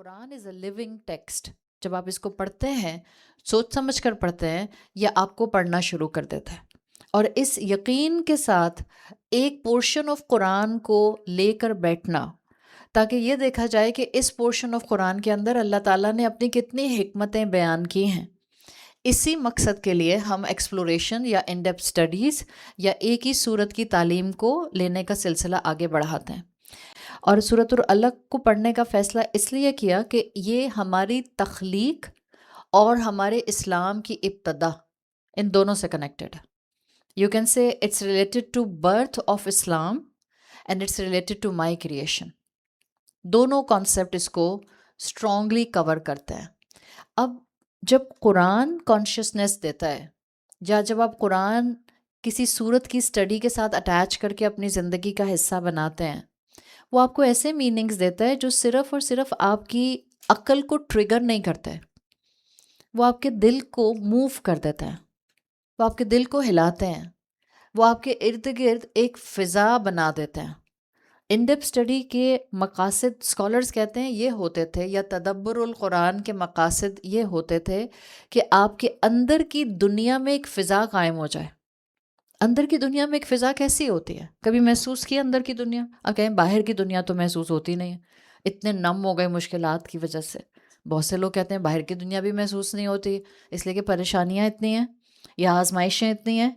قرآن از اے living text. جب آپ اس کو پڑھتے ہیں، سوچ سمجھ کر پڑھتے ہیں، یا آپ کو پڑھنا شروع کر دیتا ہے. اور اس یقین کے ساتھ ایک پورشن آف قرآن کو لے کر بیٹھنا تاکہ یہ دیکھا جائے کہ اس پورشن آف قرآن کے اندر اللہ تعالیٰ نے اپنی کتنی حکمتیں بیان کی ہیں. اسی مقصد کے لیے ہم ایکسپلوریشن یا ان ڈیپتھ اسٹڈیز یا ایک ہی سورت کی تعلیم کو لینے کا سلسلہ آگے بڑھاتے ہیں. اور سورۃ العلق کو پڑھنے کا فیصلہ اس لیے کیا کہ یہ ہماری تخلیق اور ہمارے اسلام کی ابتدا ان دونوں سے کنیکٹڈ ہے. You can say it's related to birth of Islam and it's related to my creation. دونوں کانسیپٹ اس کو اسٹرانگلی کور کرتے ہیں. اب جب قرآن کانشیسنیس دیتا ہے، یا جب آپ قرآن کسی صورت کی اسٹڈی کے ساتھ اٹیچ کر کے اپنی زندگی کا حصہ بناتے ہیں، وہ آپ کو ایسے میننگز دیتا ہے جو صرف اور صرف آپ کی عقل کو ٹریگر نہیں کرتا ہے، وہ آپ کے دل کو موو کر دیتا ہے، وہ آپ کے دل کو ہلاتے ہیں، وہ آپ کے ارد گرد ایک فضا بنا دیتے ہیں. ان ڈیپ اسٹڈی کے مقاصد اسکالرز کہتے ہیں یہ ہوتے تھے، یا تدبر القرآن کے مقاصد یہ ہوتے تھے کہ آپ کے اندر کی دنیا میں ایک فضا قائم ہو جائے. اندر کی دنیا میں ایک فضا کیسی ہوتی ہے؟ کبھی محسوس کی اندر کی دنیا؟ آپ کہیں باہر کی دنیا تو محسوس ہوتی نہیں ہے، اتنے نم ہو گئے مشکلات کی وجہ سے. بہت سے لوگ کہتے ہیں باہر کی دنیا بھی محسوس نہیں ہوتی، اس لیے کہ پریشانیاں اتنی ہیں، یا آزمائشیں اتنی ہیں،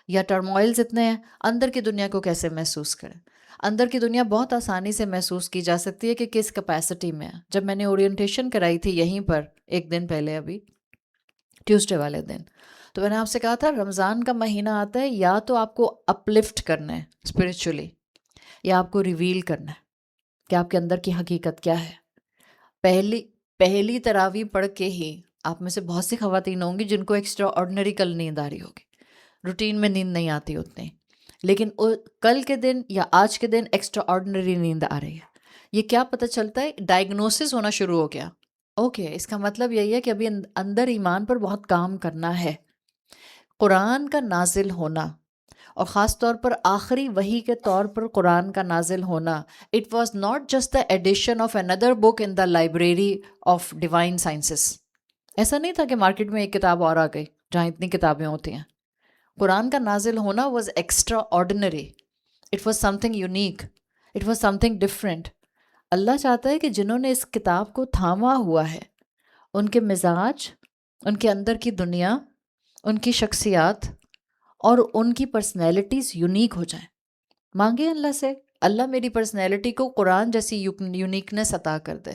یا ٹرموائلز اتنے ہیں، اندر کی دنیا کو کیسے محسوس کریں؟ اندر کی دنیا بہت آسانی سے محسوس کی جا سکتی ہے کہ کس کیپیسٹی میں ہے. جب میں نے اورینٹیشن کرائی تھی یہیں پر ایک دن پہلے، ابھی ٹیوزڈے والے دن، تو میں نے آپ سے کہا تھا رمضان کا مہینہ آتا ہے یا تو آپ کو اپلفٹ کرنا ہے اسپرچولی، یا آپ کو ریویل کرنا ہے کہ آپ کے اندر کی حقیقت کیا ہے. پہلی تراویح پڑھ کے ہی آپ میں سے بہت سی خواتین ہوں گی جن کو ایکسٹرا آرڈنری کل نیند آ رہی ہوگی، روٹین میں نیند نہیں آتی اتنی، لیکن کل کے دن یا آج کے دن ایکسٹرا آرڈنری نیند آ رہی ہے. یہ کیا پتہ چلتا ہے؟ ڈائگنوسس ہونا شروع ہو گیا. اوکے، اس کا مطلب یہی ہے کہ ابھی اندر ایمان پر بہت کام کرنا ہے. قرآن کا نازل ہونا، اور خاص طور پر آخری وحی کے طور پر قرآن کا نازل ہونا، it was not just the addition of another book in the library of divine sciences. ایسا نہیں تھا کہ مارکیٹ میں ایک کتاب اور آ گئی جہاں اتنی کتابیں ہوتی ہیں. قرآن کا نازل ہونا was extraordinary, it was something unique, it was something different. اللہ چاہتا ہے کہ جنہوں نے اس کتاب کو تھاما ہوا ہے ان کے مزاج، ان کے اندر کی دنیا، ان کی شخصیات اور ان کی پرسنالٹیز یونیک ہو جائیں. مانگے اللہ سے، اللہ میری پرسنالٹی کو قرآن جیسی یونیکنس عطا کر دے.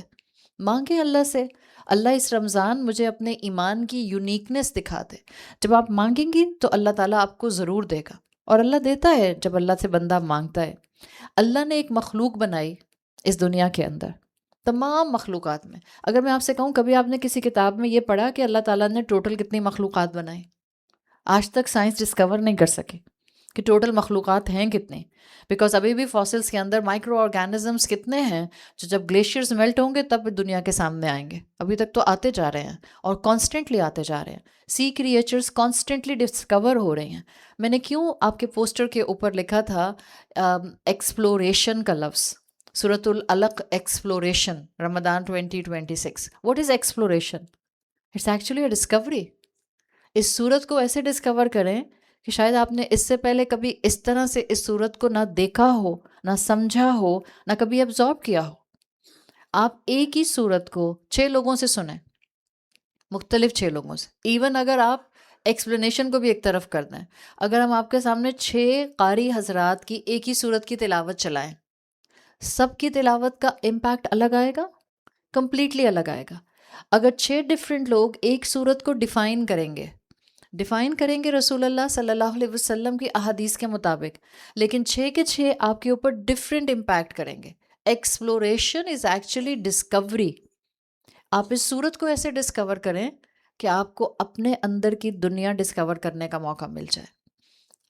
مانگے اللہ سے، اللہ اس رمضان مجھے اپنے ایمان کی یونیکنس دکھا دے. جب آپ مانگیں گی تو اللہ تعالیٰ آپ کو ضرور دے گا، اور اللہ دیتا ہے جب اللہ سے بندہ مانگتا ہے. اللہ نے ایک مخلوق بنائی اس دنیا کے اندر، تمام مخلوقات میں. اگر میں آپ سے کہوں کبھی آپ نے کسی کتاب میں یہ پڑھا کہ اللہ تعالیٰ نے ٹوٹل کتنی مخلوقات بنائی؟ آج تک سائنس ڈسکور نہیں کر سکی کہ ٹوٹل مخلوقات ہیں کتنے، بیکاز ابھی بھی فاسلز کے اندر مائکرو آرگینزمس کتنے ہیں جو جب گلیشیئرز میلٹ ہوں گے تب دنیا کے سامنے آئیں گے. ابھی تک تو آتے جا رہے ہیں اور کانسٹنٹلی آتے جا رہے ہیں. سی کریچرز کانسٹنٹلی ڈسکور ہو رہے ہیں. میں نے کیوں آپ کے پوسٹر کے اوپر لکھا تھا ایکسپلوریشن کا لفظ، سورۃ العلق exploration, Ramadan 2026. What is exploration? It's actually a discovery. اس صورت کو ایسے ڈسکور کریں کہ شاید آپ نے اس سے پہلے کبھی اس طرح سے اس صورت کو نہ دیکھا ہو، نہ سمجھا ہو، نہ کبھی ابزارب کیا ہو. آپ ایک ہی صورت کو 6 لوگوں سے سنیں، مختلف 6 لوگوں سے. ایون اگر آپ ایکسپلینیشن کو بھی ایک طرف کر دیں، اگر ہم آپ کے سامنے 6 قاری حضرات کی ایک ہی صورت کی تلاوت چلائیں، سب کی تلاوت کا امپیکٹ الگ آئے گا، کمپلیٹلی الگ آئے گا. اگر 6 ڈفرینٹ لوگ ایک صورت کو ڈیفائن کریں گے رسول اللہ صلی اللہ علیہ وسلم کی احادیث کے مطابق، لیکن 6 کے 6 آپ کے اوپر ڈفرینٹ امپیکٹ کریں گے. Exploration is actually Discovery. آپ اس صورت کو ایسے ڈسکور کریں کہ آپ کو اپنے اندر کی دنیا ڈسکور کرنے کا موقع مل جائے،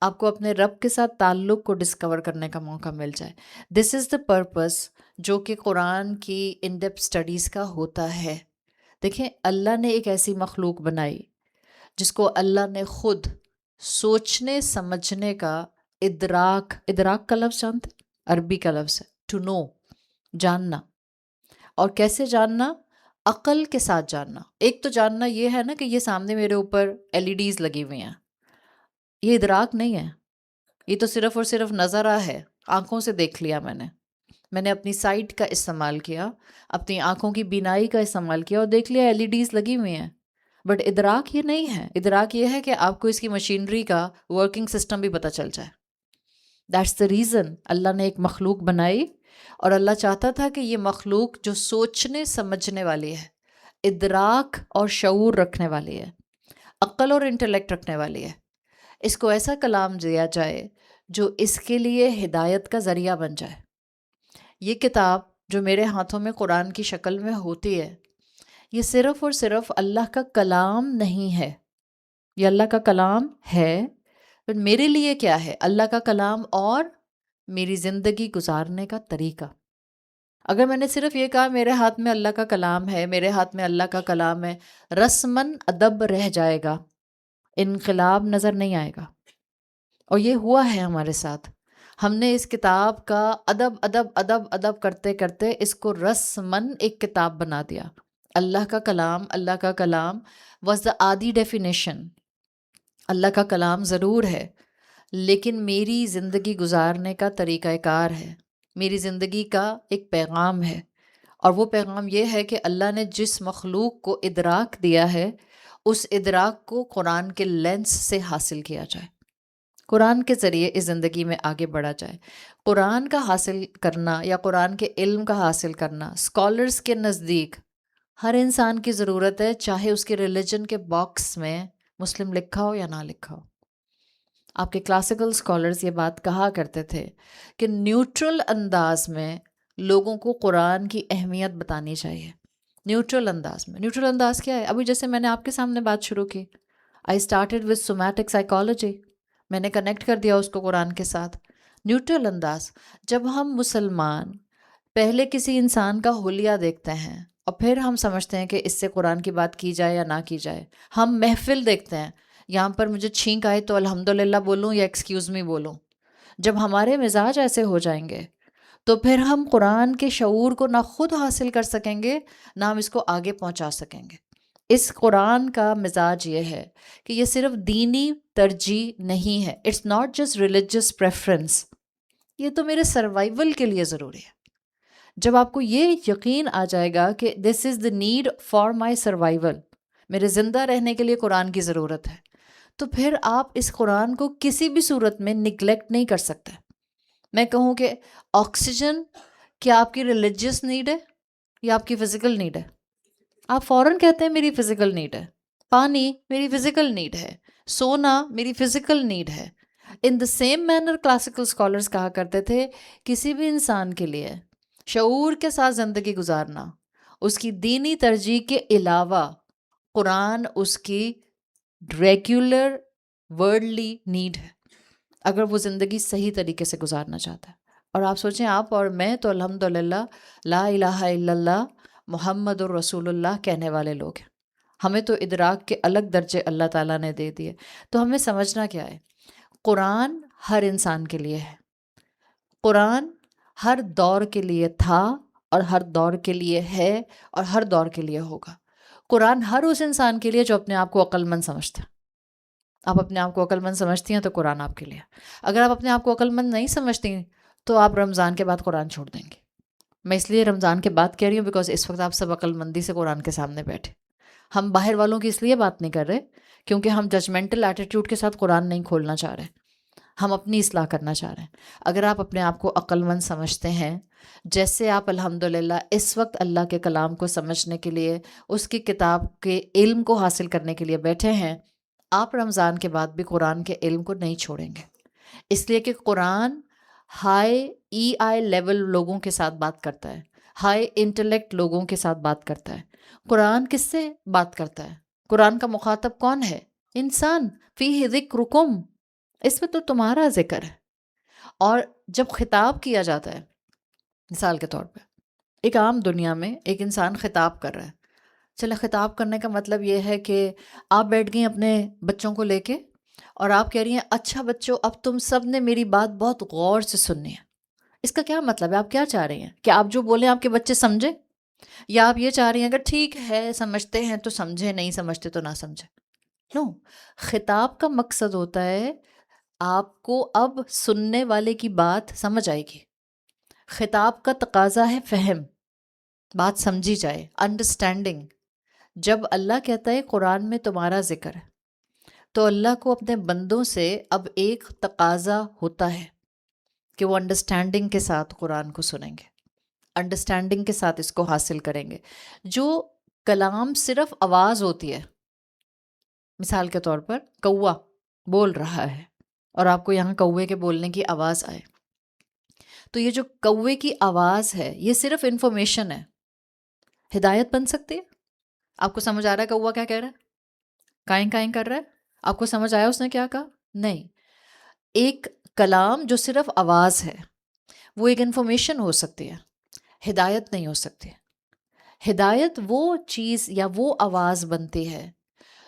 آپ کو اپنے رب کے ساتھ تعلق کو ڈسکور کرنے کا موقع مل جائے. دس از دا پرپس جو کہ قرآن کی ان ڈیپتھ اسٹڈیز کا ہوتا ہے. دیکھیں، اللہ نے ایک ایسی مخلوق بنائی جس کو اللہ نے خود سوچنے سمجھنے کا ادراک کا لفظ جانتے؟ عربی کا لفظ ہے ٹو نو، جاننا. اور کیسے جاننا؟ عقل کے ساتھ جاننا. ایک تو جاننا یہ ہے نا کہ یہ سامنے میرے اوپر LEDs لگی ہوئی ہیں، یہ ادراک نہیں ہے، یہ تو صرف اور صرف نظرہ ہے، آنکھوں سے دیکھ لیا میں نے اپنی سائٹ کا استعمال کیا، اپنی آنکھوں کی بینائی کا استعمال کیا اور دیکھ لیا LEDs لگی ہوئی ہیں. بٹ ادراک یہ نہیں ہے. ادراک یہ ہے کہ آپ کو اس کی مشینری کا ورکنگ سسٹم بھی پتہ چل جائے. دیٹس the ریزن اللہ نے ایک مخلوق بنائی، اور اللہ چاہتا تھا کہ یہ مخلوق جو سوچنے سمجھنے والی ہے، ادراک اور شعور رکھنے والی ہے، عقل اور انٹلیکٹ رکھنے والی ہے، اس کو ایسا کلام دیا جائے جو اس کے لیے ہدایت کا ذریعہ بن جائے. یہ کتاب جو میرے ہاتھوں میں قرآن کی شکل میں ہوتی ہے، یہ صرف اور صرف اللہ کا کلام نہیں ہے. یہ اللہ کا کلام ہے، پر میرے لیے کیا ہے؟ اللہ کا کلام اور میری زندگی گزارنے کا طریقہ. اگر میں نے صرف یہ کہا میرے ہاتھ میں اللہ کا کلام ہے، میرے ہاتھ میں اللہ کا کلام ہے، رسماً ادب رہ جائے گا، انقلاب نظر نہیں آئے گا. اور یہ ہوا ہے ہمارے ساتھ. ہم نے اس کتاب کا ادب ادب ادب ادب کرتے کرتے اس کو رسماً ایک کتاب بنا دیا. اللہ کا کلام واز دا آدھی ڈیفینیشن. اللہ کا کلام ضرور ہے، لیکن میری زندگی گزارنے کا طریقہ کار ہے، میری زندگی کا ایک پیغام ہے. اور وہ پیغام یہ ہے کہ اللہ نے جس مخلوق کو ادراک دیا ہے، اس ادراک کو قرآن کے لینس سے حاصل کیا جائے، قرآن کے ذریعے اس زندگی میں آگے بڑھا جائے. قرآن کا حاصل کرنا یا قرآن کے علم کا حاصل کرنا اسکالرس کے نزدیک ہر انسان کی ضرورت ہے، چاہے اس کے ریلیجن کے باکس میں مسلم لکھا ہو یا نہ لکھا ہو. آپ کے کلاسیکل اسکالرز یہ بات کہا کرتے تھے کہ نیوٹرل انداز میں لوگوں کو قرآن کی اہمیت بتانی چاہیے. نیوٹرل انداز میں. نیوٹرل انداز کیا ہے؟ ابھی جیسے میں نے آپ کے سامنے بات شروع کی، I started with somatic psychology, میں نے کنیکٹ کر دیا اس کو قرآن کے ساتھ. نیوٹرل انداز. جب ہم مسلمان پہلے کسی انسان کا حلیہ دیکھتے ہیں اور پھر ہم سمجھتے ہیں کہ اس سے قرآن کی بات کی جائے یا نہ کی جائے. ہم محفل دیکھتے ہیں، یہاں پر مجھے چھینک آئے تو الحمدللہ بولوں یا ایکسکیوز می بولوں. جب ہمارے مزاج ایسے ہو جائیں گے تو پھر ہم قرآن کے شعور کو نہ خود حاصل کر سکیں گے، نہ ہم اس کو آگے پہنچا سکیں گے. اس قرآن کا مزاج یہ ہے کہ یہ صرف دینی ترجیح نہیں ہے. It's not just religious preference, یہ تو میرے سروائیول کے لیے ضروری ہے. جب آپ کو یہ یقین آ جائے گا کہ this is the need for my survival, میرے زندہ رہنے کے لیے قرآن کی ضرورت ہے، تو پھر آپ اس قرآن کو کسی بھی صورت میں نگلیکٹ نہیں کر سکتے. میں کہوں کہ آکسیجن کیا آپ کی ریلیجیس نیڈ ہے یا آپ کی فزیکل نیڈ ہے؟ آپ فوراً کہتے ہیں میری فزیکل نیڈ ہے. پانی میری فزیکل نیڈ ہے، سونا میری فزیکل نیڈ ہے. In the same manner classical scholars کہا کرتے تھے کسی بھی انسان کے لیے شعور کے ساتھ زندگی گزارنا اس کی دینی ترجیح کے علاوہ قرآن اس کی ریگولر ورڈلی نیڈ ہے، اگر وہ زندگی صحیح طریقے سے گزارنا چاہتا ہے. اور آپ سوچیں، آپ اور میں تو الحمدللہ لا الہ الا اللہ محمد الرسول اللہ کہنے والے لوگ ہیں. ہمیں تو ادراک کے الگ درجے اللہ تعالیٰ نے دے دیے. تو ہمیں سمجھنا کیا ہے؟ قرآن ہر انسان کے لیے ہے. قرآن ہر دور کے لیے تھا اور ہر دور کے لیے ہے اور ہر دور کے لیے ہوگا. قرآن ہر اس انسان کے لیے جو اپنے آپ کو عقل مند سمجھتا ہے. آپ اپنے آپ کو عقل مند سمجھتی ہیں تو قرآن آپ کے لیے. اگر آپ اپنے آپ کو عقل مند نہیں سمجھتی تو آپ رمضان کے بعد قرآن چھوڑ دیں گے. میں اس لیے رمضان کے بعد کہہ رہی ہوں بیکاز اس وقت آپ سب عقل مندی سے قرآن کے سامنے بیٹھے. ہم باہر والوں کی اس لیے بات نہیں کر رہے کیونکہ ہم ججمنٹل ایٹیٹیوڈ کے ساتھ قرآن نہیں کھولنا چاہ رہے، ہم اپنی اصلاح کرنا چاہ رہے ہیں. اگر آپ اپنے آپ کو عقل مند سمجھتے ہیں، جیسے آپ الحمدللہ اس وقت اللہ کے کلام کو سمجھنے کے لیے، اس کی کتاب کے علم کو حاصل کرنے کے لیے بیٹھے ہیں، آپ رمضان کے بعد بھی قرآن کے علم کو نہیں چھوڑیں گے. اس لیے کہ قرآن ہائی EI لیول لوگوں کے ساتھ بات کرتا ہے، ہائی انٹلیکٹ لوگوں کے ساتھ بات کرتا ہے. قرآن کس سے بات کرتا ہے؟ قرآن کا مخاطب کون ہے؟ انسان. فیہ ذکرکم، اس میں تو تمہارا ذکر ہے. اور جب خطاب کیا جاتا ہے، مثال کے طور پہ ایک عام دنیا میں ایک انسان خطاب کر رہا ہے. چلے خطاب کرنے کا مطلب یہ ہے کہ آپ بیٹھ گئی اپنے بچوں کو لے کے اور آپ کہہ رہی ہیں اچھا بچوں اب تم سب نے میری بات بہت غور سے سننی ہے. اس کا کیا مطلب ہے؟ آپ کیا چاہ رہی ہیں کہ آپ جو بولیں آپ کے بچے سمجھیں؟ یا آپ یہ چاہ رہی ہیں اگر ٹھیک ہے سمجھتے ہیں تو سمجھے، نہیں سمجھتے تو نہ سمجھے. نو، خطاب کا مقصد ہوتا ہے آپ کو اب سننے والے کی بات سمجھ آئے گی. خطاب کا تقاضا ہے فہم، بات سمجھی جائے، انڈرسٹینڈنگ. جب اللہ کہتا ہے قرآن میں تمہارا ذکر ہے تو اللہ کو اپنے بندوں سے اب ایک تقاضا ہوتا ہے کہ وہ انڈرسٹینڈنگ کے ساتھ قرآن کو سنیں گے، انڈرسٹینڈنگ کے ساتھ اس کو حاصل کریں گے. جو کلام صرف آواز ہوتی ہے، مثال کے طور پر کوا بول رہا ہے اور آپ کو یہاں کوے کے بولنے کی آواز آئے، تو یہ جو کوے کی آواز ہے یہ صرف انفارمیشن ہے. ہدایت بن سکتی ہے؟ آپ کو سمجھ آ رہا ہے کوا کیا کہہ رہا ہے؟ کائیں کائیں کر رہا ہے؟ آپ کو سمجھ آیا اس نے کیا کہا؟ نہیں. ایک کلام جو صرف آواز ہے وہ ایک انفارمیشن ہو سکتی ہے، ہدایت نہیں ہو سکتی. ہدایت وہ چیز یا وہ آواز بنتی ہے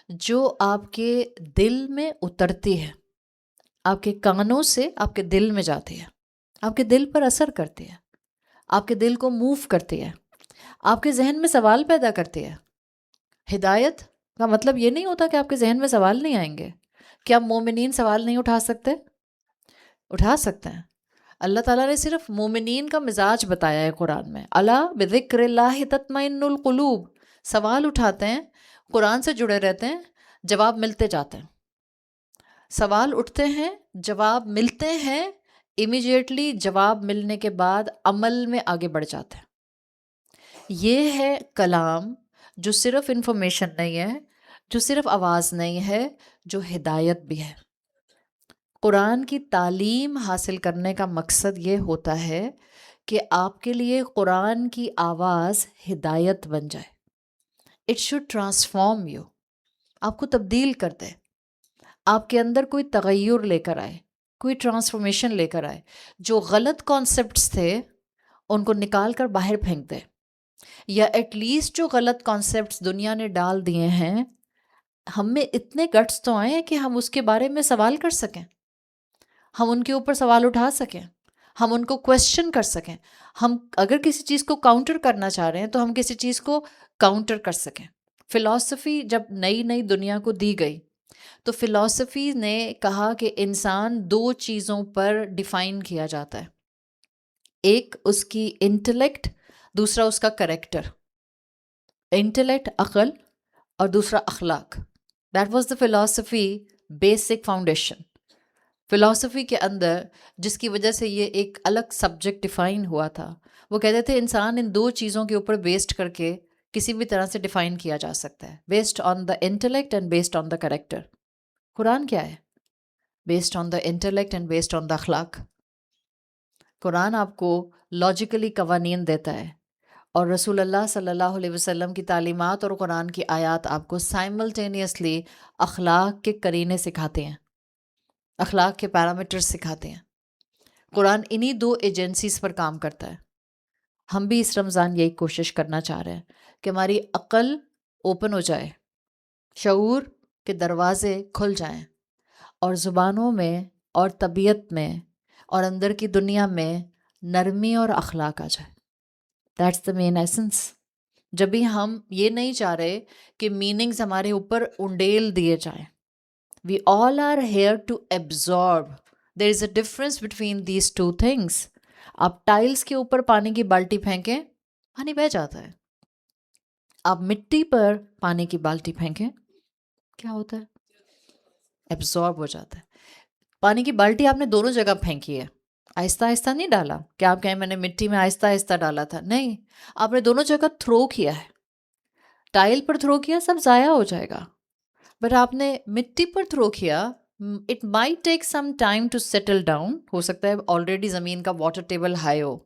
جو آپ کے دل میں اترتی ہے، آپ کے کانوں سے آپ کے دل میں جاتی ہے، آپ کے دل پر اثر کرتی ہے، آپ کے دل کو موو کرتی ہے، آپ کے ذہن میں سوال پیدا کرتی ہے. ہدایت کا مطلب یہ نہیں ہوتا کہ آپ کے ذہن میں سوال نہیں آئیں گے. کیا مومنین سوال نہیں اٹھا سکتے؟ اٹھا سکتے ہیں. اللہ تعالیٰ نے صرف مومنین کا مزاج بتایا ہے قرآن میں. الا بذکر اللہ تطمئن القلوب. سوال اٹھاتے ہیں، قرآن سے جڑے رہتے ہیں، جواب ملتے جاتے ہیں. سوال اٹھتے ہیں، جواب ملتے ہیں، امیجیٹلی جواب ملنے کے بعد عمل میں آگے بڑھ جاتے ہیں. یہ ہے کلام جو صرف انفارمیشن نہیں ہے، جو صرف آواز نہیں ہے، جو ہدایت بھی ہے. قرآن کی تعلیم حاصل کرنے کا مقصد یہ ہوتا ہے کہ آپ کے لیے قرآن کی آواز ہدایت بن جائے. اٹ شوڈ ٹرانسفارم یو، آپ کو تبدیل کر دے، آپ کے اندر کوئی تغیر لے کر آئے، کوئی ٹرانسفارمیشن لے کر آئے. جو غلط کانسیپٹس تھے ان کو نکال کر باہر پھینک دے، یا ایٹ لیسٹ جو غلط کانسیپٹس دنیا نے ڈال دیے ہیں ہم میں اتنے گٹس تو آئے ہیں کہ ہم اس کے بارے میں سوال کر سکیں، ہم ان کے اوپر سوال اٹھا سکیں، ہم ان کو کویسچن کر سکیں. ہم اگر کسی چیز کو کاؤنٹر کرنا چاہ رہے ہیں تو ہم کسی چیز کو کاؤنٹر کر سکیں. فلاسفی جب نئی نئی دنیا کو دی گئی تو فلاسفی نے کہا کہ انسان دو چیزوں پر ڈیفائن کیا جاتا ہے، ایک اس کی انٹلیکٹ، دوسرا اس کا کریکٹر. انٹلیکٹ عقل اور دوسرا اخلاق. That was the philosophy basic foundation. Philosophy کے اندر جس کی وجہ سے یہ ایک الگ سبجیکٹ ڈیفائن ہوا تھا، وہ کہتے تھے انسان ان دو چیزوں کے اوپر بیسڈ کر کے کسی بھی طرح سے ڈیفائن کیا جا سکتا ہے، based on the intellect and based on the character. Quran کیا ہے؟ Based on the intellect and based on the اخلاق. قرآن آپ کو لاجیکلی قوانین دیتا ہے، اور رسول اللہ صلی اللہ علیہ وسلم کی تعلیمات اور قرآن کی آیات آپ کو سائملٹینیسلی اخلاق کے قرینے سکھاتے ہیں، اخلاق کے پیرامیٹرز سکھاتے ہیں. قرآن انہی دو ایجنسیز پر کام کرتا ہے. ہم بھی اس رمضان یہی کوشش کرنا چاہ رہے ہیں کہ ہماری عقل اوپن ہو جائے، شعور کے دروازے کھل جائیں، اور زبانوں میں اور طبیعت میں اور اندر کی دنیا میں نرمی اور اخلاق آ جائے. That's the main essence. جب بھی ہم یہ نہیں چاہ رہے کہ میننگز ہمارے اوپر انڈیل دیے جائیں. We all are here to absorb. There is a difference between these two things. آپ ٹائلز کے اوپر پانی کی بالٹی پھینکیں، پانی بہہ جاتا ہے. آپ مٹی پر پانی کی بالٹی پھینکیں، کیا ہوتا ہے؟ ایبزارب ہو جاتا ہے. پانی کی بالٹی آپ نے دونوں جگہ پھینکی ہے، آہستہ آہستہ نہیں ڈالا. کیا آپ کہیں میں نے مٹی میں آہستہ آہستہ ڈالا تھا؟ نہیں، آپ نے دونوں جگہ تھرو کیا ہے. ٹائل پر تھرو کیا سب ضائع ہو جائے گا، بٹ آپ نے مٹی پر تھرو کیا، it might take some time to settle down. ہو سکتا ہے آلریڈی زمین کا واٹر ٹیبل ہائی ہو،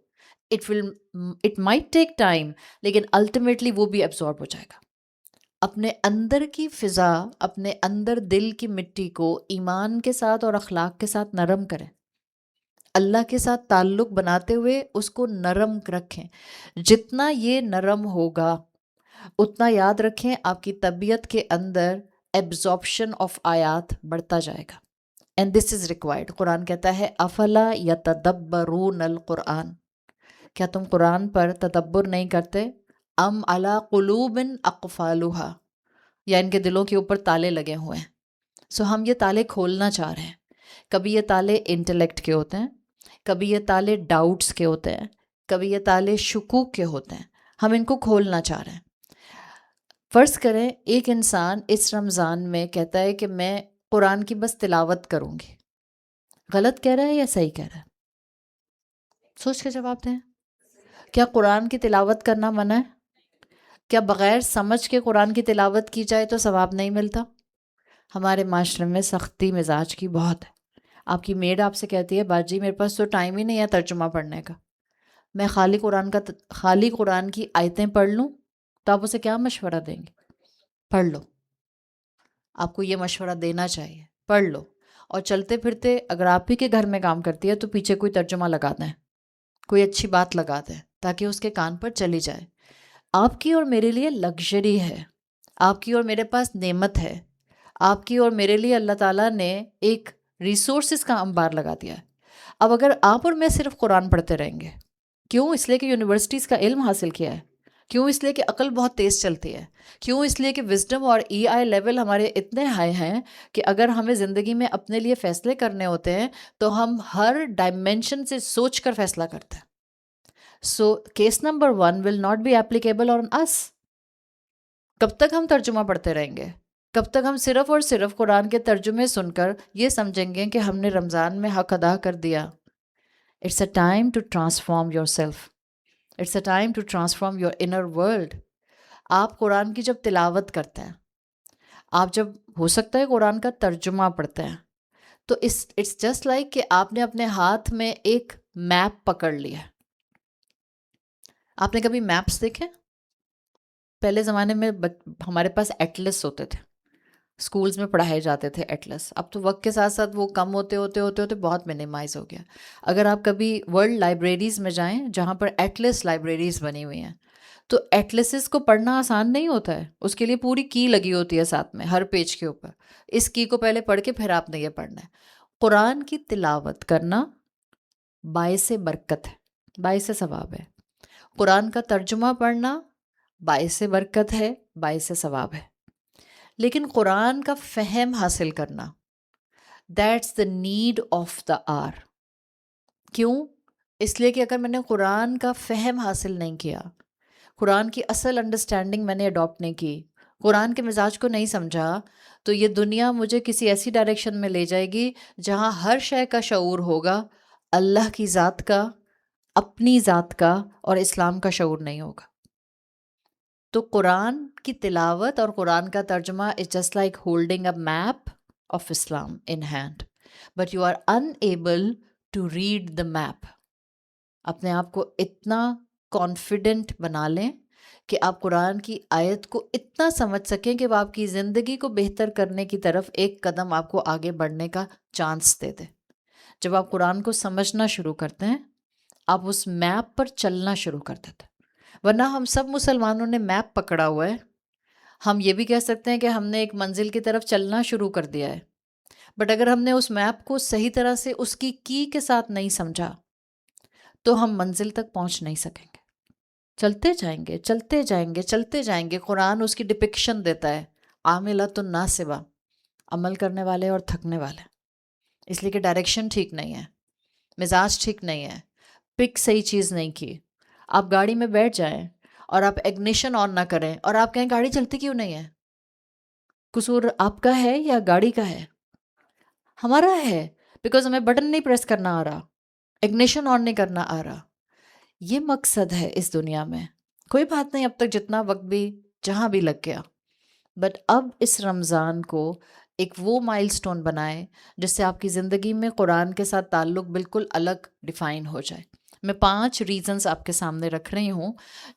اٹ مائٹ ٹیک ٹائم، لیکن الٹیمیٹلی وہ بھی ایبزارب ہو جائے گا. اپنے اندر کی فضا، اپنے اندر دل کی مٹی کو ایمان کے ساتھ اور اخلاق کے ساتھ نرم کریں. اللہ کے ساتھ تعلق بناتے ہوئے اس کو نرم رکھیں. جتنا یہ نرم ہوگا اتنا یاد رکھیں آپ کی طبیعت کے اندر ایبزارپشن آف آیات بڑھتا جائے گا. And this is required. قرآن کہتا ہے افلا یتدبرون القرآن. کیا تم قرآن پر تدبر نہیں کرتے؟ ام علی قلوب اقفالها، یا ان کے دلوں کے اوپر تالے لگے ہوئے ہیں. سو ہم یہ تالے کھولنا چاہ رہے ہیں. کبھی یہ تالے انٹلیکٹ کے ہوتے ہیں، کبھی یہ تالے ڈاؤٹس کے ہوتے ہیں، کبھی یہ تالے شکوک کے ہوتے ہیں. ہم ان کو کھولنا چاہ رہے ہیں. فرض کریں ایک انسان اس رمضان میں کہتا ہے کہ میں قرآن کی بس تلاوت کروں گی. غلط کہہ رہا ہے یا صحیح کہہ رہا ہے؟ سوچ کے جواب دیں. کیا قرآن کی تلاوت کرنا منع ہے؟ کیا بغیر سمجھ کے قرآن کی تلاوت کی جائے تو ثواب نہیں ملتا؟ ہمارے معاشرے میں سختی مزاج کی بہت ہے. آپ کی میڈ آپ سے کہتی ہے باجی میرے پاس تو ٹائم ہی نہیں ہے ترجمہ پڑھنے کا، میں خالی قرآن کی آیتیں پڑھ لوں، تو آپ اسے کیا مشورہ دیں گے؟ پڑھ لو. آپ کو یہ مشورہ دینا چاہیے، پڑھ لو. اور چلتے پھرتے اگر آپ ہی کے گھر میں کام کرتی ہے تو پیچھے کوئی ترجمہ لگا دیں، کوئی اچھی بات لگا دیں تاکہ اس کے کان پر چلی جائے. آپ کی اور میرے لیے لگژری ہے، آپ کی اور میرے پاس نعمت ہے، آپ کی اور میرے لیے اللہ تعالیٰ نے ایک ریسورسز کا انبار لگا دیا ہے. اب اگر آپ اور میں صرف قرآن پڑھتے رہیں گے، کیوں؟ اس لیے کہ یونیورسٹیز کا علم حاصل کیا ہے. کیوں؟ اس لیے کہ عقل بہت تیز چلتی ہے. کیوں؟ اس لیے کہ وزڈم اور ای آئی لیول ہمارے اتنے ہائی ہیں کہ اگر ہمیں زندگی میں اپنے لیے فیصلے کرنے ہوتے ہیں تو ہم ہر ڈائمینشن سے سوچ کر فیصلہ کرتے ہیں. So case number 1 will not be applicable on us. کب تک ہم ترجمہ پڑھتے رہیں گے؟ کب تک ہم صرف اور صرف قرآن کے ترجمے سن کر یہ سمجھیں گے کہ ہم نے رمضان میں حق ادا کر دیا؟ It's a time to transform yourself. It's a time to transform your inner world. آپ قرآن کی جب تلاوت کرتے ہیں، آپ جب ہو سکتا ہے قرآن کا ترجمہ پڑھتے ہیں، تو اٹس جسٹ لائک کہ آپ نے اپنے ہاتھ میں ایک میپ پکڑ لیا. آپ نے کبھی میپس دیکھے؟ پہلے زمانے میں ہمارے پاس ایٹلس ہوتے تھے، اسکولز میں پڑھائے جاتے تھے ایٹلس. اب تو وقت کے ساتھ ساتھ وہ کم ہوتے بہت منیمائز ہو گیا. اگر آپ کبھی ورلڈ لائبریریز میں جائیں جہاں پر ایٹلس لائبریریز بنی ہوئی ہیں، تو ایٹلسز کو پڑھنا آسان نہیں ہوتا ہے. اس کے لیے پوری کی لگی ہوتی ہے ساتھ میں ہر پیج کے اوپر. اس کی کو پہلے پڑھ کے پھر آپ نے یہ پڑھنا ہے. قرآن کی تلاوت کرنا باعث برکت ہے، باعث ثواب ہے. قرآن کا ترجمہ پڑھنا باعث برکت ہے، باعث ثواب ہے. لیکن قرآن کا فہم حاصل کرنا that's the need of the hour. کیوں؟ اس لیے کہ اگر میں نے قرآن کا فہم حاصل نہیں کیا، قرآن کی اصل انڈرسٹینڈنگ میں نے اڈاپٹ نہیں کی، قرآن کے مزاج کو نہیں سمجھا، تو یہ دنیا مجھے کسی ایسی ڈائریکشن میں لے جائے گی جہاں ہر شے کا شعور ہوگا، اللہ کی ذات کا، اپنی ذات کا اور اسلام کا شعور نہیں ہوگا. تو قرآن کی تلاوت اور قرآن کا ترجمہ is just like holding a map of Islam in hand, but you are unable to read the map. اپنے آپ کو اتنا کانفیڈنٹ بنا لیں کہ آپ قرآن کی آیت کو اتنا سمجھ سکیں کہ وہ آپ کی زندگی کو بہتر کرنے کی طرف ایک قدم آپ کو آگے بڑھنے کا چانس دے دے. جب آپ قرآن کو سمجھنا شروع کرتے ہیں، آپ اس میپ پر چلنا شروع کر دیتے ہیں. ورنہ ہم سب مسلمانوں نے میپ پکڑا ہوا ہے. ہم یہ بھی کہہ سکتے ہیں کہ ہم نے ایک منزل کی طرف چلنا شروع کر دیا ہے، بٹ اگر ہم نے اس میپ کو صحیح طرح سے اس کی کے ساتھ نہیں سمجھا تو ہم منزل تک پہنچ نہیں سکیں گے. چلتے جائیں گے، چلتے جائیں گے، چلتے جائیں گے. قرآن اس کی ڈپکشن دیتا ہے، عاملۃ ناصبہ، عمل کرنے والے اور تھکنے والے. اس لیے کہ ڈائریکشن ٹھیک نہیں ہے، مزاج ٹھیک نہیں ہے، پک صحیح چیز نہیں کی. آپ گاڑی میں بیٹھ جائیں اور آپ ایگنیشن آن نہ کریں اور آپ کہیں گاڑی چلتی کیوں نہیں ہے؟ قصور آپ کا ہے یا گاڑی کا ہے؟ ہمارا ہے، بیکاز ہمیں بٹن نہیں پریس کرنا آ رہا، ایگنیشن آن نہیں کرنا آ رہا. یہ مقصد ہے اس دنیا میں. کوئی بات نہیں، اب تک جتنا وقت بھی جہاں بھی لگ گیا، بٹ اب اس رمضان کو ایک وہ مائل سٹون بنائے جس سے آپ کی زندگی میں قرآن کے ساتھ تعلق بالکل الگ ڈیفائن ہو جائے. میں 5 ریزنز آپ کے سامنے رکھ رہی ہوں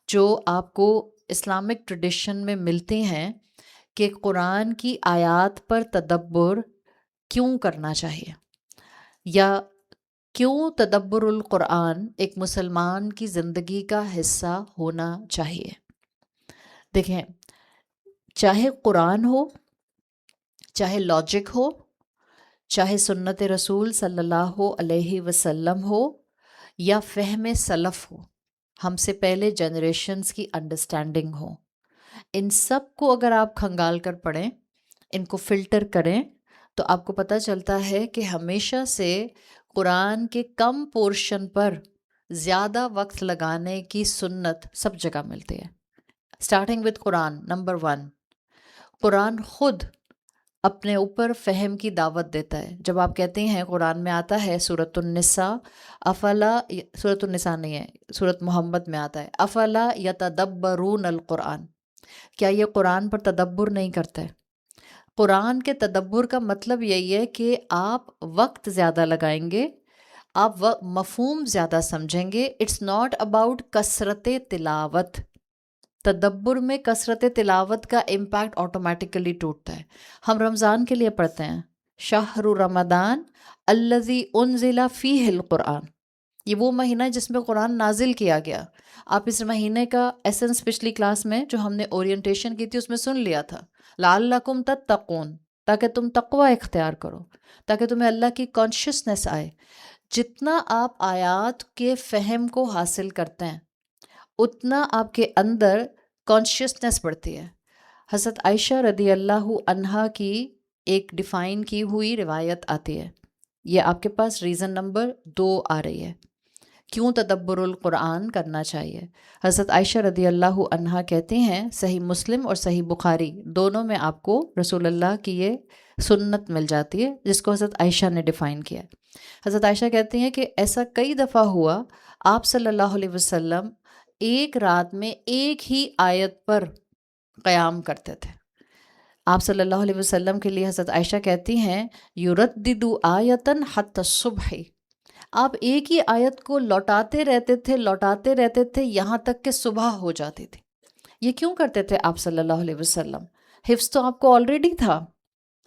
جو آپ کو اسلامک ٹریڈیشن میں ملتے ہیں کہ قرآن کی آیات پر تدبر کیوں کرنا چاہیے، یا کیوں تدبر القرآن ایک مسلمان کی زندگی کا حصہ ہونا چاہیے. دیکھیں، چاہے قرآن ہو، چاہے لاجک ہو، چاہے سنت رسول صلی اللہ علیہ وسلم ہو، یا فہم سلف ہو، ہم سے پہلے جنریشنز کی انڈرسٹینڈنگ ہو. ان سب کو اگر آپ کھنگال کر پڑھیں، ان کو فلٹر کریں، تو آپ کو پتہ چلتا ہے کہ ہمیشہ سے قرآن کے کم پورشن پر زیادہ وقت لگانے کی سنت سب جگہ ملتی ہے. Starting with Quran. نمبر 1، قرآن خود اپنے اوپر فہم کی دعوت دیتا ہے. جب آپ کہتے ہیں، قرآن میں آتا ہے سورۃ النساء، سورۃ النساء نہیں ہے، سورۃ محمد میں آتا ہے، افلا یتدبرون القرآن، کیا یہ قرآن پر تدبر نہیں کرتے؟ قرآن کے تدبر کا مطلب یہی ہے کہ آپ وقت زیادہ لگائیں گے، آپ مفہوم زیادہ سمجھیں گے. اٹس ناٹ اباؤٹ کثرت تلاوت. تدبر میں کثرت تلاوت کا امپیکٹ آٹومیٹیکلی ٹوٹتا ہے. ہم رمضان کے لیے پڑھتے ہیں شہر رمضان الذی انزل فیہ القرآن، یہ وہ مہینہ ہے جس میں قرآن نازل کیا گیا. آپ اس مہینے کا ایسنس پچھلی کلاس میں جو ہم نے اورینٹیشن کی تھی اس میں سن لیا تھا، لعلکم تتقون، تاکہ تم تقوی اختیار کرو، تاکہ تمہیں اللہ کی کانشیسنس آئے. جتنا آپ آیات کے فہم کو حاصل کرتے ہیں اتنا آپ کے اندر کانشیسنس بڑھتی ہے. حضرت عائشہ رضی اللہ عنہا کی ایک ڈیفائن کی ہوئی روایت آتی ہے. یہ آپ کے پاس ریزن نمبر 2 آ رہی ہے کیوں تدبر القرآن کرنا چاہیے. حضرت عائشہ رضی اللہ عنہا کہتی ہیں، صحیح مسلم اور صحیح بخاری دونوں میں آپ کو رسول اللہ کی یہ سنت مل جاتی ہے جس کو حضرت عائشہ نے ڈیفائن کیا. حضرت عائشہ کہتی ہیں کہ ایسا کئی دفعہ ہوا، آپ صلی اللہ علیہ وسلم ایک رات میں ایک ہی آیت پر قیام کرتے تھے. آپ صلی اللہ علیہ وسلم کے لیے حضرت عائشہ کہتی ہیں، یردد آیتن حتی الصبح، آپ ایک ہی آیت کو لوٹاتے رہتے تھے یہاں تک کہ صبح ہو جاتی تھی. یہ کیوں کرتے تھے آپ صلی اللہ علیہ وسلم؟ حفظ تو آپ کو آلریڈی تھا،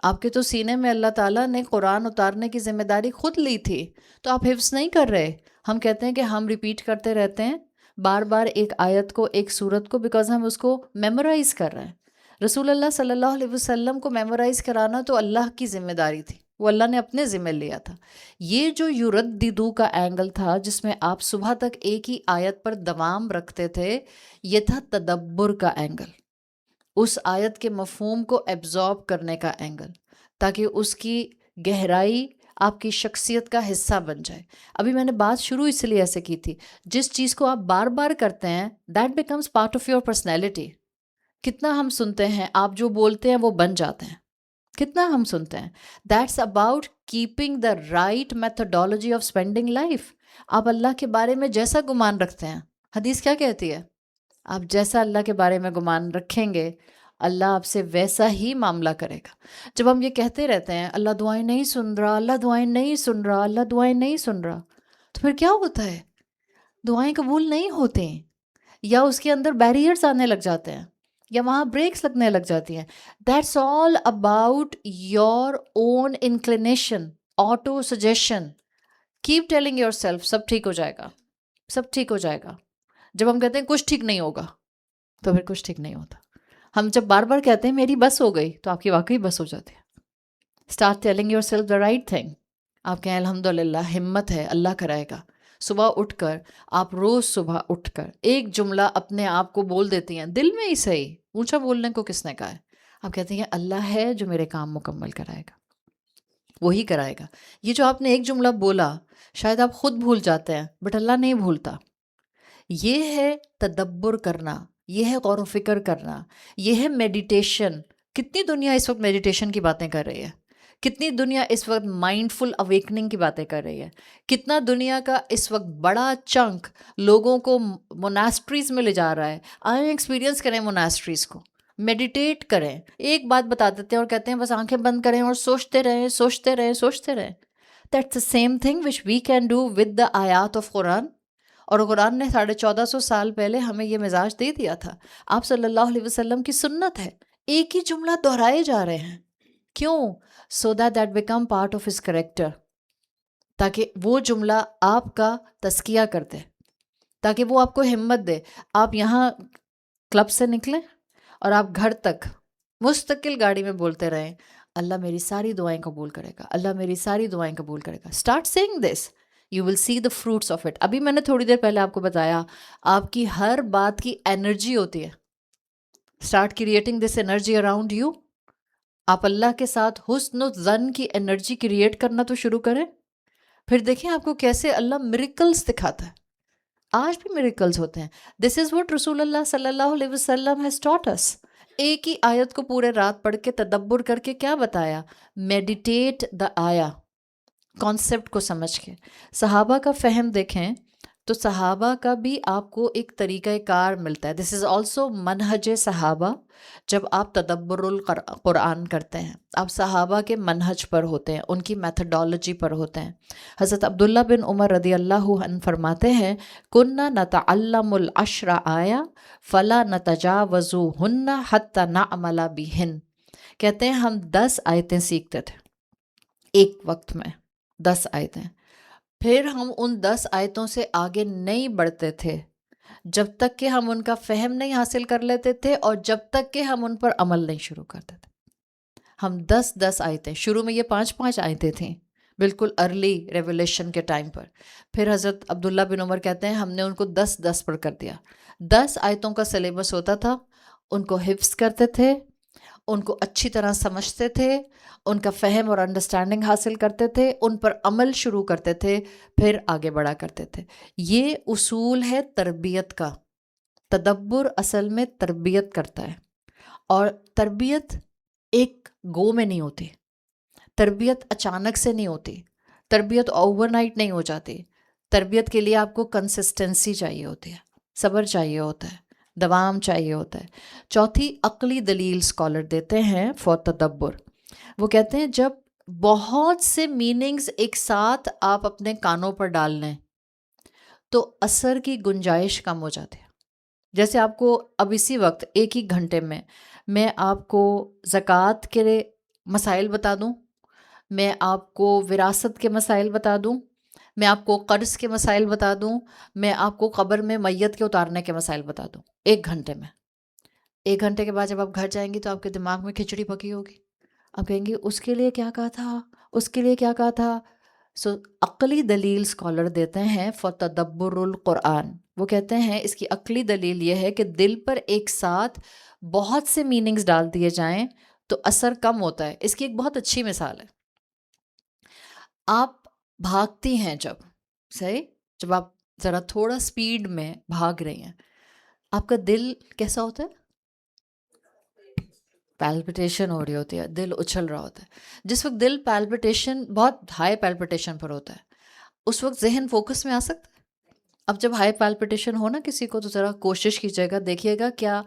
آپ کے تو سینے میں اللہ تعالیٰ نے قرآن اتارنے کی ذمہ داری خود لی تھی، تو آپ حفظ نہیں کر رہے. ہم کہتے ہیں کہ ہم ریپیٹ کرتے رہتے ہیں بار بار ایک آیت کو، ایک سورت کو، بیکاز ہم اس کو میمورائز کر رہے ہیں. رسول اللہ صلی اللہ علیہ وسلم کو میمورائز کرانا تو اللہ کی ذمہ داری تھی، وہ اللہ نے اپنے ذمہ لیا تھا. یہ جو یرددو کا اینگل تھا جس میں آپ صبح تک ایک ہی آیت پر دوام رکھتے تھے، یہ تھا تدبر کا اینگل، اس آیت کے مفہوم کو ایبزارب کرنے کا اینگل، تاکہ اس کی گہرائی آپ کی شخصیت کا حصہ بن جائے. ابھی میں نے بات شروع اس لیے ایسے کی تھی، جس چیز کو آپ بار بار کرتے ہیں that becomes part of your personality. کتنا ہم سنتے ہیں، آپ جو بولتے ہیں وہ بن جاتے ہیں، کتنا ہم سنتے ہیں. That's about keeping the right methodology of spending life. آپ اللہ کے بارے میں جیسا گمان رکھتے ہیں، حدیث کیا کہتی ہے؟ آپ جیسا اللہ کے بارے میں گمان رکھیں گے اللہ آپ سے ویسا ہی معاملہ کرے گا. جب ہم یہ کہتے رہتے ہیں اللہ دعائیں نہیں سن رہا، اللہ دعائیں نہیں سن رہا، اللہ دعائیں نہیں سن رہا، تو پھر کیا ہوتا ہے؟ دعائیں قبول نہیں ہوتے ہیں، یا اس کے اندر بیریئرز آنے لگ جاتے ہیں، یا وہاں بریکس لگنے لگ جاتی ہیں. That's all about your own inclination, autosuggestion. Keep telling yourself سب ٹھیک ہو جائے گا، سب ٹھیک ہو جائے گا. جب ہم کہتے ہیں کچھ ٹھیک نہیں ہوگا تو پھر کچھ ٹھیک نہیں ہوتا. ہم جب بار بار کہتے ہیں میری بس ہو گئی تو آپ کی واقعی بس ہو جاتی ہے. Start telling your self the right thing. آپ کہیں الحمد للہ، ہمت ہے، اللہ کرائے گا. صبح اٹھ کر آپ روز صبح اٹھ کر ایک جملہ اپنے آپ کو بول دیتی ہیں، دل میں ہی صحیح، اونچا بولنے کو کس نے کہا ہے؟ آپ کہتے ہیں اللہ ہے جو میرے کام مکمل کرائے گا، وہی کرائے گا. یہ جو آپ نے ایک جملہ بولا شاید آپ خود بھول جاتے ہیں، بٹ اللہ نہیں بھولتا. یہ ہے تدبر کرنا، یہ ہے غور و فکر کرنا، یہ ہے میڈیٹیشن. کتنی دنیا اس وقت میڈیٹیشن کی باتیں کر رہی ہے، کتنی دنیا اس وقت مائنڈ فل اویکننگ کی باتیں کر رہی ہے، کتنا دنیا کا اس وقت بڑا چنک لوگوں کو موناسٹریز میں لے جا رہا ہے. آئیں ایکسپیرینس کریں موناسٹریز کو، میڈیٹیٹ کریں. ایک بات بتا دیتے ہیں اور کہتے ہیں بس آنکھیں بند کریں اور سوچتے رہیں سوچتے رہیں سوچتے رہیں. That's the same thing which we can do with the آیات آف قرآن. اور قرآن نے 1450 سال پہلے ہمیں یہ مزاج دے دیا تھا. آپ صلی اللہ علیہ وسلم کی سنت ہے، ایک ہی جملہ دہرائے جا رہے ہیں. کیوں؟ So that become part of his character, تاکہ وہ جملہ آپ کا تزکیہ کر دے، تاکہ وہ آپ کو ہمت دے. آپ یہاں کلب سے نکلیں اور آپ گھر تک مستقل گاڑی میں بولتے رہیں اللہ میری ساری دعائیں قبول کرے گا، اللہ میری ساری دعائیں قبول کرے گا. Start seeing this. You will see the fruits of it. ابھی میں نے تھوڑی دیر پہلے آپ کو بتایا آپ کی ہر بات کی انرجی ہوتی ہے. Start creating this energy around you. آپ اللہ کے ساتھ حسن و ظن کی انرجی کریٹ کرنا تو شروع کریں, پھر دیکھیں آپ کو کیسے اللہ میریکلز دکھاتا ہے. آج بھی میریکلز ہوتے ہیں. دس از واٹ رسول اللہ صلی اللہ علیہ وسلم ہیز ٹاٹ اس. ایک ہی آیت کو پورے رات پڑھ کے تدبر کر کے کیا بتایا؟ میڈیٹیٹ دا آیا, کانسیپٹ کو سمجھ کے. صحابہ کا فہم دیکھیں تو صحابہ کا بھی آپ کو ایک طریقہ کار ملتا ہے. دس از آلسو منہج صحابہ. جب آپ تدبر القرآن کرتے ہیں آپ صحابہ کے منہج پر ہوتے ہیں, ان کی میتھڈالوجی پر ہوتے ہیں. حضرت عبداللہ بن عمر رضی اللہ عنہ فرماتے ہیں کننا نتعلم العشر آیا فلا نتجاوزہن حتی نعمل بہن. کہتے ہیں ہم 10 آیتیں سیکھتے تھے ایک وقت میں, 10 آیتیں. پھر ہم ان 10 آیتوں سے آگے نہیں بڑھتے تھے جب تک کہ ہم ان کا فہم نہیں حاصل کر لیتے تھے اور جب تک کہ ہم ان پر عمل نہیں شروع کرتے تھے. ہم 10 آیتیں, شروع میں یہ 5 آیتیں تھیں بالکل ارلی ریولیشن کے ٹائم پر. پھر حضرت عبداللہ بن عمر کہتے ہیں ہم نے ان کو 10 پر کر دیا. 10 آیتوں کا سلیبس ہوتا تھا, ان کو حفظ کرتے تھے, ان کو اچھی طرح سمجھتے تھے, ان کا فہم اور انڈرسٹینڈنگ حاصل کرتے تھے, ان پر عمل شروع کرتے تھے, پھر آگے بڑھا کرتے تھے. یہ اصول ہے تربیت کا. تدبر اصل میں تربیت کرتا ہے, اور تربیت ایک گو میں نہیں ہوتی, تربیت اچانک سے نہیں ہوتی, تربیت اوور نائٹ نہیں ہو جاتی. تربیت کے لیے آپ کو کنسسٹنسی چاہیے ہوتی ہے, صبر چاہیے ہوتا ہے, دوام چاہیے ہوتا ہے. چوتھی عقلی دلیل اسکالر دیتے ہیں فار تدبر. وہ کہتے ہیں جب بہت سے میننگز ایک ساتھ آپ اپنے کانوں پر ڈال لیں تو اثر کی گنجائش کم ہو جاتی ہے. جیسے آپ کو اب اسی وقت ایک ہی گھنٹے میں آپ کو زکوٰۃ کے مسائل بتا دوں, میں آپ کو وراثت کے مسائل بتا دوں, میں آپ کو قرض کے مسائل بتا دوں, میں آپ کو قبر میں میت کے اتارنے کے مسائل بتا دوں ایک گھنٹے میں. ایک گھنٹے کے بعد جب آپ گھر جائیں گی تو آپ کے دماغ میں کھچڑی پکی ہوگی. آپ کہیں گے اس کے لیے کیا کہا تھا, اس کے لیے کیا کہا تھا. سو عقلی دلیل اسکالر دیتے ہیں فار تدبر القرآن. وہ کہتے ہیں اس کی عقلی دلیل یہ ہے کہ دل پر ایک ساتھ بہت سے میننگز ڈال دیے جائیں تو اثر کم ہوتا ہے. اس کی ایک بہت اچھی مثال ہے, آپ بھاگتی ہیں جب آپ ذرا تھوڑا سپیڈ میں بھاگ رہی ہیں, آپ کا دل کیسا ہوتا ہے؟ پیلپٹیشن ہو رہی ہوتی ہے, دل اچھل رہا ہوتا ہے. جس وقت دل پیلپٹیشن بہت ہائی پیلپٹیشن پر ہوتا ہے اس وقت ذہن فوکس میں آ سکتا ہے. اب جب ہائی پیلپٹیشن ہو نا کسی کو تو ذرا کوشش کیجیے گا, دیکھیے گا کیا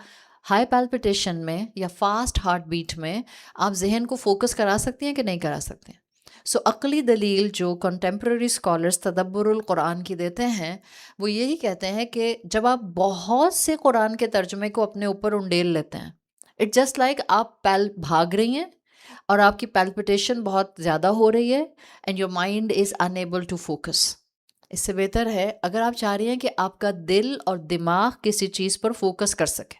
ہائی پیلپٹیشن میں یا فاسٹ ہارٹ بیٹ میں آپ ذہن کو فوکس کرا سکتی ہیں کہ نہیں کرا سکتے ہیں. سو عقلی دلیل جو کنٹمپرری اسکالرس تدبر القرآن کی دیتے ہیں وہ یہی کہتے ہیں کہ جب آپ بہت سے قرآن کے ترجمے کو اپنے اوپر انڈیل لیتے ہیں, اٹ جسٹ لائک آپ بھاگ رہی ہیں اور آپ کی پیلپٹیشن بہت زیادہ ہو رہی ہے and your mind is enable to focus. اس سے بہتر ہے اگر آپ چاہ رہی ہیں کہ آپ کا دل اور دماغ کسی چیز پر فوکس کر سکے,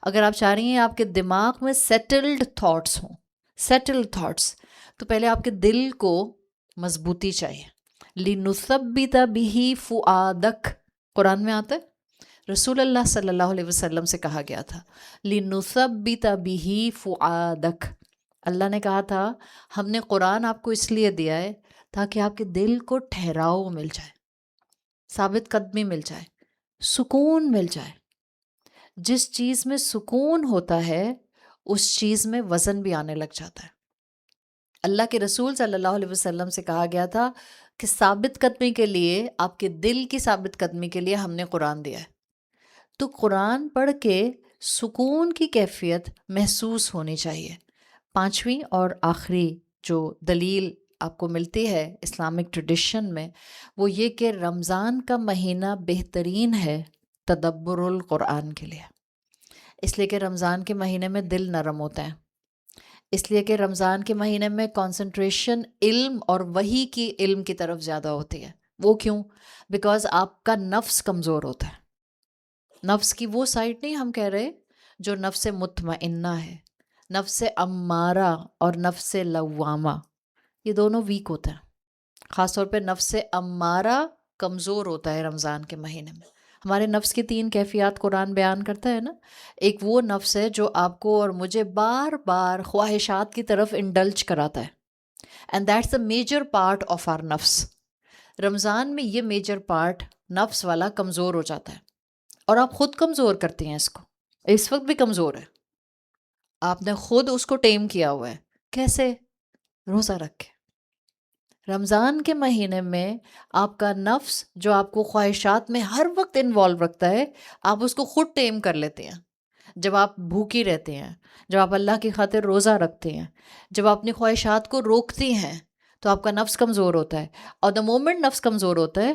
اگر آپ چاہ رہی ہیں آپ کے دماغ میں سیٹلڈ تھاٹس ہوں, سیٹلڈ تھاٹس, تو پہلے آپ کے دل کو مضبوطی چاہیے. لِنُثَبِّتَ بِهِ فُؤَادَكَ قرآن میں آتا ہے, رسول اللہ صلی اللہ علیہ وسلم سے کہا گیا تھا لِنُثَبِّتَ بِهِ فُؤَادَكَ. اللہ نے کہا تھا ہم نے قرآن آپ کو اس لیے دیا ہے تاکہ آپ کے دل کو ٹھہراؤ مل جائے, ثابت قدمی مل جائے, سکون مل جائے. جس چیز میں سکون ہوتا ہے اس چیز میں وزن بھی آنے لگ جاتا ہے. اللہ کے رسول صلی اللہ علیہ وسلم سے کہا گیا تھا کہ ثابت قدمی کے لیے, آپ کے دل کی ثابت قدمی کے لیے ہم نے قرآن دیا ہے. تو قرآن پڑھ کے سکون کی کیفیت محسوس ہونی چاہیے. 5ویں اور آخری جو دلیل آپ کو ملتی ہے اسلامک ٹریڈیشن میں وہ یہ کہ رمضان کا مہینہ بہترین ہے تدبر القرآن کے لیے. اس لیے کہ رمضان کے مہینے میں دل نرم ہوتا ہے, اس لیے کہ رمضان کے مہینے میں کنسنٹریشن علم اور وحی کی علم کی طرف زیادہ ہوتی ہے. وہ کیوں؟ بیکاز آپ کا نفس کمزور ہوتا ہے. نفس کی وہ سائڈ نہیں ہم کہہ رہے جو نفس مطمئنہ ہے, نفس امارہ اور نفس لوامہ, یہ دونوں ویک ہوتے ہیں. خاص طور پہ نفس امارہ کمزور ہوتا ہے رمضان کے مہینے میں. ہمارے نفس کی 3 کیفیات قرآن بیان کرتا ہے نا. ایک وہ نفس ہے جو آپ کو اور مجھے بار بار خواہشات کی طرف انڈلج کراتا ہے، and that's the major part of our نفس. رمضان میں یہ میجر پارٹ نفس والا کمزور ہو جاتا ہے، اور آپ خود کمزور کرتی ہیں اس کو. اس وقت بھی کمزور ہے، آپ نے خود اس کو ٹیم کیا ہوا ہے. کیسے؟ روزہ رکھ کے. رمضان کے مہینے میں آپ کا نفس جو آپ کو خواہشات میں ہر وقت انوالو رکھتا ہے، آپ اس کو خود ٹیم کر لیتے ہیں. جب آپ بھوکی رہتے ہیں، جب آپ اللہ کی خاطر روزہ رکھتے ہیں، جب آپ اپنی خواہشات کو روکتی ہیں، تو آپ کا نفس کمزور ہوتا ہے. اور دا مومنٹ نفس کمزور ہوتا ہے،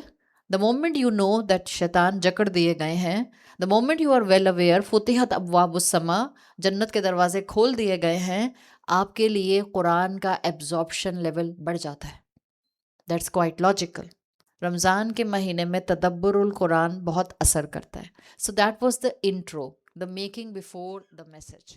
the moment you know that شیطان جکڑ دیے گئے ہیں، the moment you are well aware فتحت ابواب السما، جنت کے دروازے کھول دیے گئے ہیں، آپ کے لیے قرآن کا ایبزارپشن لیول بڑھ جاتا ہے. That's quite logical. رمضان کے مہینے میں تدبر القرآن بہت اثر کرتا ہے. So that was the intro, the making before the message.